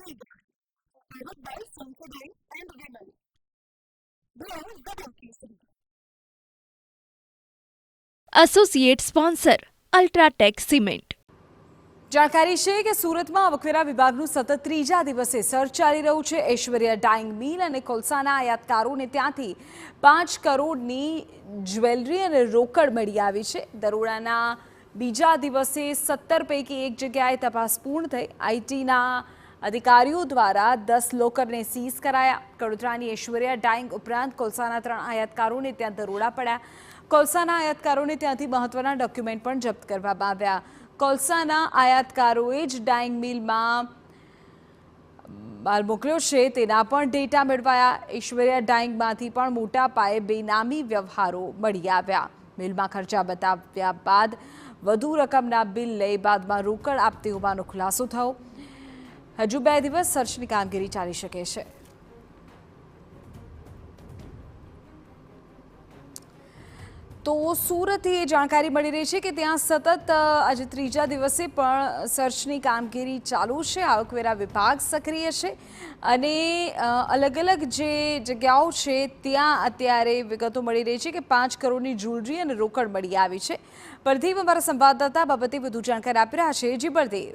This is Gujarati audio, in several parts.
leader, powered by Sensodyne and Rimmel. Browse WKC. Associate sponsor UltraTech cement. જાણકારી છે કે સુરતમાં આવકવેરા વિભાગનું સતત ત્રીજા દિવસે સર્ચ ચાલી રહ્યું છે. ઐશ્વર્યા ડાઇંગ મિલ અને કોલસાના આયાતકારોને ત્યાંથી 5 કરોડની જ્વેલરી અને રોકડ મળી આવી છે. દરોડાના બીજા દિવસે 17 પૈકી એક જગ્યાએ તપાસ પૂર્ણ થઈ. આઈટીના અધિકારીઓ દ્વારા 10 લોકરને સીઝ કરાયા. વડોદરાની ઐશ્વર્યા ડાઇંગ ઉપરાંત કોલસાના 3 આયાતકારોને ત્યાં દરોડા પડ્યા. કોલસાના આયાતકારોને ત્યાંથી મહત્વના ડોક્યુમેન્ટ પણ જપ્ત કરવામાં આવ્યા. કોલસાના આયાતકારોએ જ ડાઇંગ મિલમાં માલ મોકલ્યો છે તેના પણ ડેટા મેળવાયા. ઐશ્વર્યા ડાઇંગમાંથી પણ મોટા પાયે બેનામી વ્યવહારો મળી આવ્યા. મિલમાં ખર્ચા બતાવ્યા બાદ વધુ રકમના બિલ લઈ બાદમાં રોકડ આપતી હોવાનો ખુલાસો થયો. હજુ 2 દિવસ સર્ચની કામગીરી ચાલી શકે છે. તો સુરતથી એ જાણકારી મળી રહી છે કે ત્યાં સતત આજે ત્રીજા દિવસે પણ સર્ચની કામગીરી ચાલુ છે. આવકવેરા વિભાગ સક્રિય છે અને અલગ અલગ જે જગ્યાઓ છે ત્યાં અત્યારે વિગતો મળી રહી છે કે 5 કરોડની જ્વેલરી અને રોકડ મળી આવી છે. પરદેવ અમારા સંવાદદાતા બાબતે વધુ જાણકારી આપી રહ્યા છે. જી પરદેવ.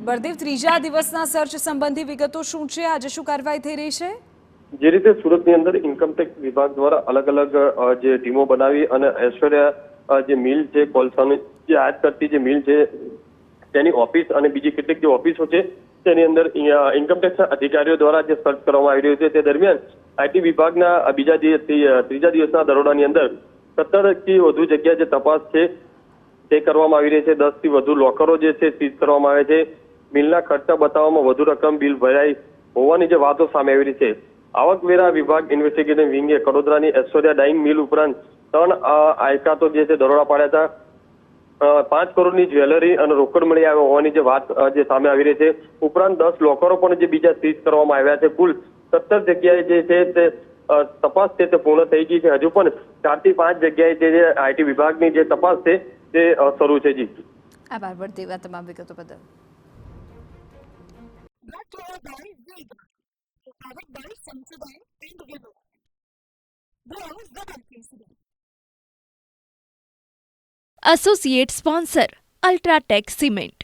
બળદેવ, ત્રીજા દિવસના સર્ચ સંબંધી વિગતો શું છે? આજે શું કાર્યવાહી થઈ રહી છે? જે રીતે સુરતની અંદર ઇન્કમટેક્સ વિભાગ દ્વારા અલગ અલગ જે ટીમો બનાવી અને ઐશ્વર્યા જે મિલ છે, કોલસાની જે આયાત કરતી જે મિલ છે તેની ઓફિસ અને બીજી કેટલીક જે ઓફિસો છે તેની અંદર ઇન્કમટેક્સ અધિકારીઓ દ્વારા જે સર્ચ કરવામાં આવી રહ્યું છે તે દરમિયાન આઈટી વિભાગના ત્રીજા દિવસના દરોડાની અંદર 17 થી વધુ જગ્યા જે તપાસ છે તે કરવામાં આવી રહી છે. 10 થી વધુ લોકરો જે છે સીઝ કરવામાં આવે છે. મિલના ખર્ચા બતાવવામાં વધુ રકમ બિલ ભરાઈ હોવાની જે વાતો સામે આવી રહી છે. આવકવેરા વિભાગ ઇન્વેસ્ટિગેશન વિંગે વડોદરાની ઐશ્વર્યા ડાઇંગ મિલ ઉપરાંત 3 આયકાતો જે છે દરોડા પાડ્યા હતા. 5 કરોડની જ્વેલરી અને રોકડ મળી આવ્યા હોવાની જે વાત જે સામે આવી રહી છે. ઉપરાંત 10 લોકરો પણ જે બીજા સીઝ કરવામાં આવ્યા છે. કુલ 17 જગ્યાએ જે છે તે તપાસ છે તે પૂર્ણ થઈ ગઈ છે. હજુ પણ 4 થી 5 જગ્યાએ જે આઈટી વિભાગની જે તપાસ છે તે શરૂ છે. જી આભાર બળદેવ આ તમામ વિગતો બદલ. Brought to you by Vega, powered by Sensodyne and Rimmel. Browse WKC. Associate sponsor UltraTech cement.